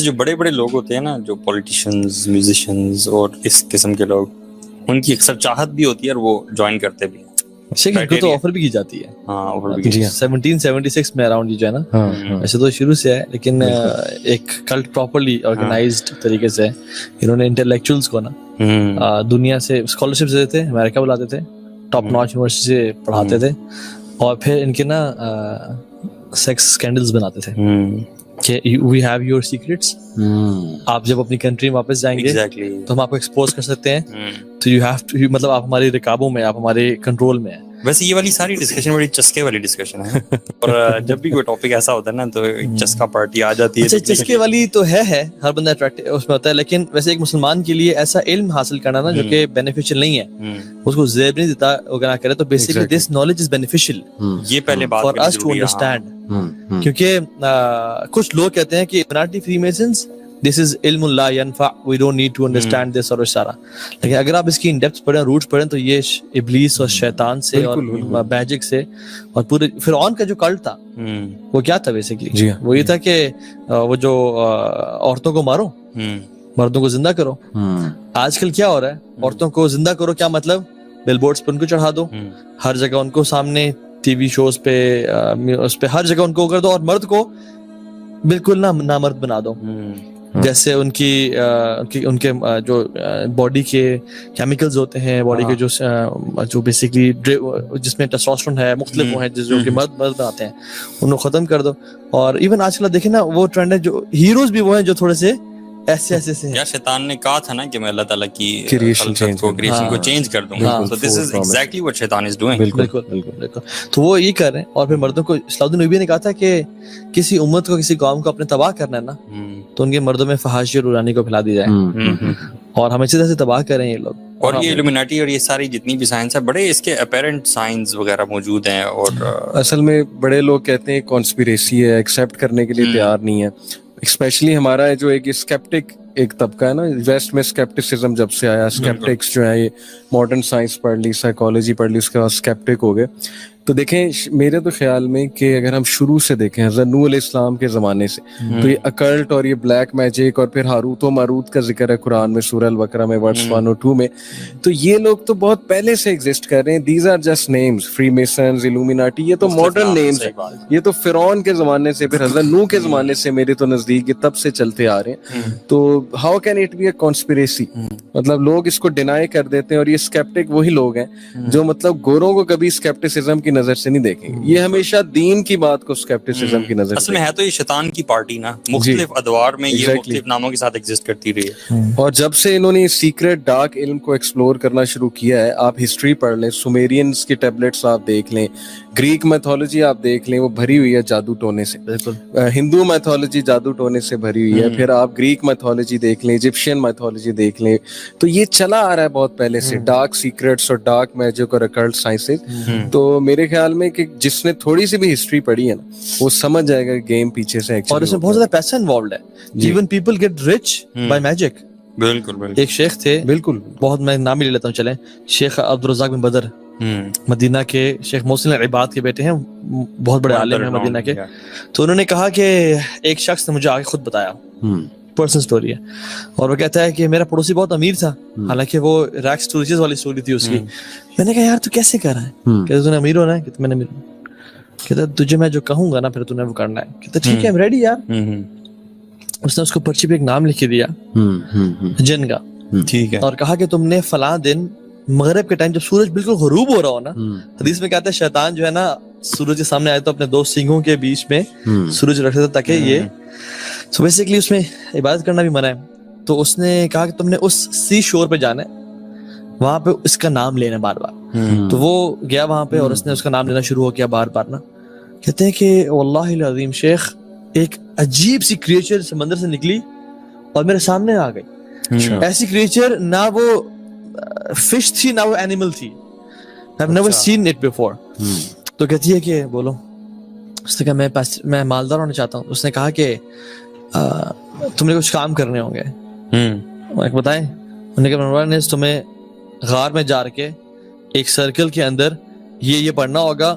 جیسے جو بڑے بڑے لوگ ہوتے ہیں نا, جو پولیٹیشینز, میوزیشینز اور اس قسم کے لوگ, ان کی اکثر چاہت بھی ہوتی ہے اور وہ جوائن کرتے بھی ہیں. ان کو تو آفر بھی کی جاتی ہے. ہاں, آفر بھی. 1776 میں اراؤنڈ یہ جو ہے نا, ویسے تو شروع سے ہے لیکن ایک کلٹ پراپرلی آرگنائزڈ طریقے سے انہوں نے انٹلیکچوئلس کو نا دنیا سے اسکالرشپ دیتے تھے, امریکہ بلاتے تھے, ٹاپ ناچ یونیورسٹی سے پڑھاتے تھے, اور پھر ان کے نا سیکس اسکینڈلز بناتے تھے کہ وی ہیو یور سیکرٹس, آپ جب اپنی کنٹری میں واپس جائیں گے تو ہم آپ کو ایکسپوز کر سکتے ہیں, تو یو ہیو ٹو, مطلب آپ ہماری رکابوں میں, آپ ہمارے کنٹرول میں ہیں. ویسے یہ والی ساری ڈسکشن بڑی چسکے والی ڈسکشن ہے, اور جب بھی کوئی ٹاپک ایسا ہوتا ہے نا تو چسکا پارٹی آ جاتی ہے. اچھا, چسکے والی تو ہے ہر بندہ اٹریکٹو اس میں ہوتا ہے, لیکن ویسے ایک مسلمان کے لیے ایسا علم حاصل کرنا نا جو کہ بینیفیشل نہیں ہے, اس کو زیب نہیں دیتا اگر نہ کرے, تو basically this knowledge is beneficial, یہ پہلے بات فار اس ٹو انڈرسٹینڈ. کیونکہ کچھ لوگ کہتے ہیں کہ Illuminati Freemasons this is علم لا ينفع, we don't need to understand this, اور سارا. لیکن اگر آپ اس کی ان ڈیپتھ پڑھیں, روٹس پڑھیں, تو یہ ابلیس اور شیطان سے اور میجک سے, اور پورے فرعون کا جو کلٹ تھا وہ کیا تھا بیسیکلی, وہ یہ تھا کہ وہ جو عورتوں کو مارو, مردوں کو زندہ کرو. آج کل کیا ہو رہا ہے, عورتوں کو زندہ کرو, کیا مطلب, بل بورڈز پہ ان کو چڑھا دو, ہر جگہ ان کو سامنے, ٹی وی شوز پہ, اس پہ ہر جگہ ان کو کر دو, اور مرد کو بالکل نامرد بنا دو. جیسے ان کے جو باڈی کے کیمیکلز ہوتے ہیں, باڈی کے جو بیسیکلی جس میں ٹیسٹوسٹیرون ہے, مختلف وہ ہیں جو کہ مرد بناتے ہیں, ان کو ختم کر دو. اور ایون آج کل دیکھیں نا, وہ ٹرینڈ ہے, جو ہیروز بھی وہ ہیں جو تھوڑے سے ایسے سے ہیں. یا شیطان نے کہا تھا نا کہ میں اللہ تعالیٰ کی کریشن کو چینج کر دوں گا, so this is exactly what شیطان is doing. بالکل. تو وہ یہ کر رہے ہیں, اور پھر مردوں کو, صلی اللہ علیہ وسلم نے کہا تھا کہ کسی امت کو, کسی قوم کو اپنے تباہ کرنا ہے نا, تو ان کے مردوں میں فحاشی اور رورانی کو پھیلا دی جائے, اور ہمیں اسی طرح سے تباہ کریں یہ لوگ. اور یہ Illuminati اور یہ ساری جتنی بھی سائنس ہے, بڑے اس کے اپیرنٹ سائنس وغیرہ موجود ہیں, اور اصل میں بڑے لوگ کہتے ہیں کانسپیریسی ہے, ایکسیپٹ کرنے کے لیے تیار نہیں ہے. اسپیشلی ہمارا جو ایک اسکیپٹک ایک طبقہ ہے نا, ویسٹ میں اسکیپٹسزم جب سے آیا, اسکیپٹکس جو ہے یہ ماڈرن سائنس پڑھ لی, سائیکالوجی پڑھ لی, اس کے بعد اسکیپٹک ہو گئے. تو دیکھیں میرے تو خیال میں کہ اگر ہم شروع سے دیکھیں حضرت نوح علیہ السلام کے زمانے سے, تو یہ اکلٹ اور یہ بلیک میجک, اور پھر ہاروت و ماروت کا ذکر ہے قرآن میں, سورہ البقرہ میں ورس 1 اور 2 میں, تو یہ لوگ تو بہت پہلے سے ایگزسٹ کر رہے ہیں. These are just names, free masons, Illuminati, یہ تو ماڈرن نیمز ہیں, یہ تو فرعون کے زمانے سے, پھر حضرت نوح کے زمانے سے میرے تو نزدیک یہ تب سے چلتے آ رہے ہیں. تو how can it be a conspiracy, مطلب لوگ اس کو ڈینائی کر دیتے ہیں, اور یہ اسکیپٹک وہی لوگ ہیں جو مطلب گوروں کو کبھی اسکیپٹسزم کی نظر سے نہیں دیکھیں گے, یہ ہمیشہ دین کی بات کو اسکیپٹسزم کی نظر سے. اصل میں ہے تو یہ شیطان کی پارٹی نا, مختلف ادوار میں یہ مختلف ناموں کے ساتھ ایگزسٹ کرتی رہی ہے. اور جب سے انہوں نے سیکرٹ ڈارک علم کو ایکسپلور کرنا شروع کیا ہے, آپ ہسٹری پڑھ لیں, سومیرینز کی ٹیبلٹس آپ دیکھ لیں, گریک میتھولوجی آپ دیکھ لیں, وہ بھری ہوئی ہے جادو ٹونے سے. ہندو میتھولوجی جادو ٹونے سے بھری ہوئی ہے, پھر آپ گریک میتھولوجی دیکھ لیں, ایجپشین میتھولوجی دیکھ لیں, تو یہ چلا آ رہا ہے بہت پہلے سے, ڈارک سیکرٹس اور ڈارک میجک اور اکلٹ سائنسز. تو میرے خیال میں کہ جس نے تھوڑی سی بھی ہسٹری پڑھی ہے نا, وہ سمجھ جائے گا گیم پیچھے سے, اور اس میں بہت زیادہ پیسہ انوالوڈ ہے. Even people get rich by magic. بالکل. ایک شیخ تھے, بالکل بہت, میں نام ہی لے لیتا ہوں, چلیں, شیخ عبدالرزاق بن بدر, مدینہ کے, شیخ محسن العباد کے بیٹے ہیں, بہت بڑے عالم ہیں مدینہ کے. تو انہوں نے کہا کہ ایک شخص نے مجھے آگے خود بتایا, پرسنل سٹوری ہے, اور وہ کہتا ہے کہ میرا پڑوسی بہت امیر تھا, حالانکہ وہ ریکس ٹو ریچز والی سٹوری تھی اس کی. میں نے کہا یار تو کیسے کر رہا ہے, کہتا تو نے امیر ہونا ہے, کہتا میں نے امیر ہونا, کہتا تجھے میں جو کہوں گا نا پھر تو نے وہ کرنا ہے. کہتا ٹھیک ہے, I'm ready یار. اس نے اس کو پرچی پہ ایک نام لکھ دیا جن کا, ٹھیک ہے, اور کہا کہ تم نے فلاں دن مغرب کے ٹائم جب سورج بالکل غروب ہو رہا ہو نا, حدیث میں کہتا ہے شیطان جو ہے نا سورج کے سامنے آئے تو اپنے دو سینگوں کے بیچ میں سورج رکھ دیتا تاکہ یہ, سو بیسیکلی اس میں عبادت کرنا بھی منع ہے. تو اس نے کہا کہ تم نے اس سی شور پہ جانا ہے, وہاں پہ اس کا نام لینا بار بار. تو وہ گیا وہاں پہ, اور اس نے اس کا نام لینا شروع ہو کیا بار بار نا. کہتے ہیں کہ واللہ العظیم شیخ, ایک عجیب سی کریچر سمندر سے نکلی اور میرے سامنے آ گئی. ایسی کریچر, نہ وہ فش تھی نہ وہ اینیمل تھی, I've never seen it before. تو کہتی ہے کہ بولو. اس نے کہا میں مالدار ہونا چاہتا ہوں. اس نے کہا کہ تم نے کچھ کام کرنے ہوں گے, بتائیں. انہوں نے کہا تمہیں غار میں جا کے ایک سرکل کے اندر یہ پڑھنا ہوگا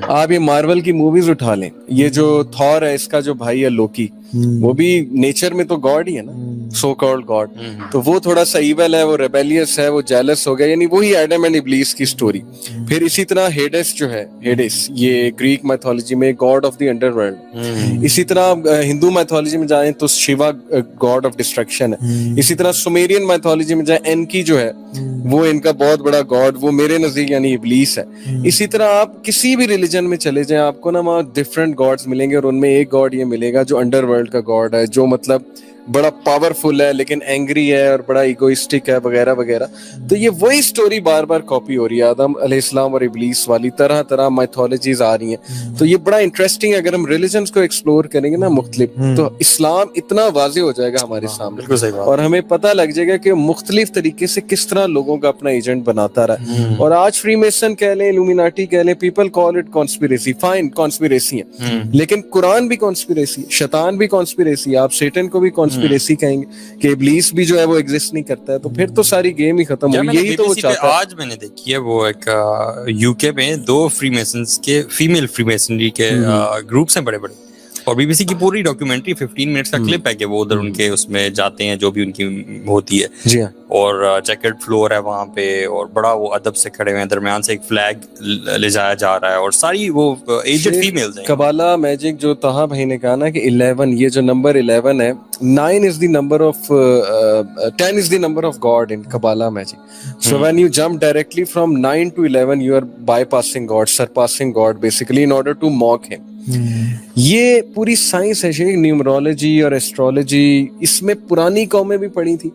آپ یہ مارول کی موویز اٹھا لیں, یہ جو تھور ہے اس کا جو بھائی ہے لوکی, وہ بھی نیچر میں تو گاڈ ہی ہے نا, سو کالڈ گاڈ, تو وہ تھوڑا سا ایول ہے, وہ ریبیلیس ہے, وہ جیلس ہو گیا, یعنی وہی ایڈم اینڈ ابلیس کی سٹوری. پھر اسی طرح ہیڈس جو ہے, ہیڈس یہ گریک میتھولوجی میں God of the under world. اسی طرح ہندو میتھولوجی میں جائیں تو شیوا گاڈ آف ڈسٹرکشن ہے. اسی طرح سومیرین میتھولوجی میں جائیں انکی جو ہے وہ ان کا بہت بڑا گاڈ, وہ میرے نزدیک یعنی ابلیس ہے. اسی طرح آپ کسی بھی ریلیجن میں چلے جائیں آپ کو نا وہاں ڈفرینٹ گاڈز ملیں گے, اور ان میں ایک گاڈ یہ ملے گا جو انڈر ورلڈ کا گاڈ ہے, جو مطلب بڑا پاورفل ہے لیکن اینگری ہے اور بڑا ایگوئسٹک ہے وغیرہ وغیرہ. تو یہ وہی سٹوری بار بار کاپی ہو رہی ہے, آدم علیہ السلام اور ابلیس والی طرح طرح میتھولوجیز آ رہی ہیں. تو یہ بڑا انٹرسٹنگ ہے, اگر ہم ریلیجنس کو ایکسپلور کریں گے نا مختلف, تو اسلام اتنا واضح ہو جائے گا ہمارے سامنے, اور ہمیں پتہ لگ جائے گا کہ مختلف طریقے سے کس طرح لوگوں کا اپنا ایجنٹ بناتا رہا. اور آج فری میسن کہہ لیں, الومیناٹی کہہ لیں, people call it conspiracy, fine conspiracy ہے, لیکن قرآن بھی کانسپیریسی, شیطان بھی کانسپیریسی, آپ سیٹن کو بھی کانسپیریسی کہیں گے کہ ابلیس بھی جو ہے وہ ایگزسٹ نہیں کرتا ہے, تو پھر تو ساری گیم ہی ختم ہوئی. یہی تو وہ چاہتا ہے. آج میں نے دیکھی ہے وہ ایک یو کے میں 2 فری میسنز کے فیمیل فری میسنری کے گروپس ہیں بڑے بڑے, اور بی بی سی کی پوری ڈاکیومنٹری 15 منٹس کا کلپ ہے کہ وہ ادھر ان کے اس میں جاتے ہیں جو بھی ان کی ہوتی ہے, جی ہاں, اور چیکرڈ فلور ہے وہاں پہ, اور بڑا وہ ادب سے کھڑے ہوئے ہیں, درمیان سے ایک فلیگ لے جایا جا رہا ہے, اور ساری وہ ایجڈ فیمیلز ہیں. کبالا میجک جو طہا بھائی نے کہا نا کہ 11, یہ جو نمبر 11 ہے, 9 is the number of 10 is the number of God in Kabbalah magic. So when you jump directly from 9 to 11, you are bypassing God, surpassing God basically in order to mock him. یہ پوری science ہے شیخ, نیومرولوجی اور astrology, اس میں پرانی قومیں بھی پڑھی تھی.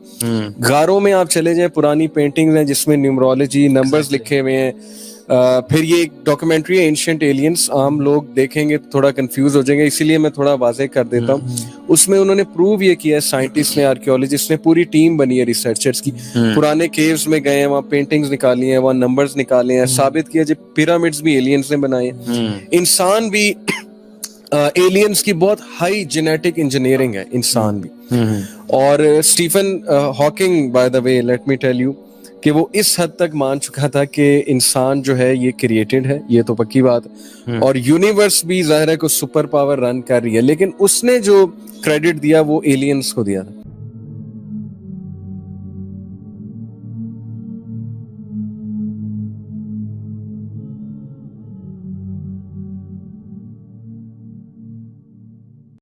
غاروں میں آپ چلے جائیں, پرانی پینٹنگز ہیں جس میں نیومرولوجی نمبرز لکھے ہوئے ہیں. پھر یہ ایک ڈاکومنٹری ہے اینشینٹ ایلینس, عام لوگ دیکھیں گے تھوڑا کنفیوز ہو جائیں گے, اسی لیے میں تھوڑا واضح کر دیتا ہوں. اس میں انہوں نے پروو یہ کیا ہے, سائنٹسٹ نے, آرکیولوجسٹ نے, پوری ٹیم بنی ہے ریسرچرز کی, پرانے کیوز میں گئے ہیں, وہاں پینٹنگز نکالی ہیں, وہاں نمبرز نکالے ہیں, ثابت کیا جو پیرامڈز بھی ایلینز نے بنائے ہیں. انسان بھی ایلینز کی بہت ہائی جینیٹک انجینئرنگ ہے انسان بھی. اور Stephen Hawking by the way let me tell you کہ وہ اس حد تک مان چکا تھا کہ انسان جو ہے یہ کریٹڈ ہے, یہ تو پکی بات ہے, اور یونیورس بھی ظاہر ہے کو سپر پاور رن کر رہی ہے, لیکن اس نے جو کریڈٹ دیا وہ ایلینز کو دیا تھا.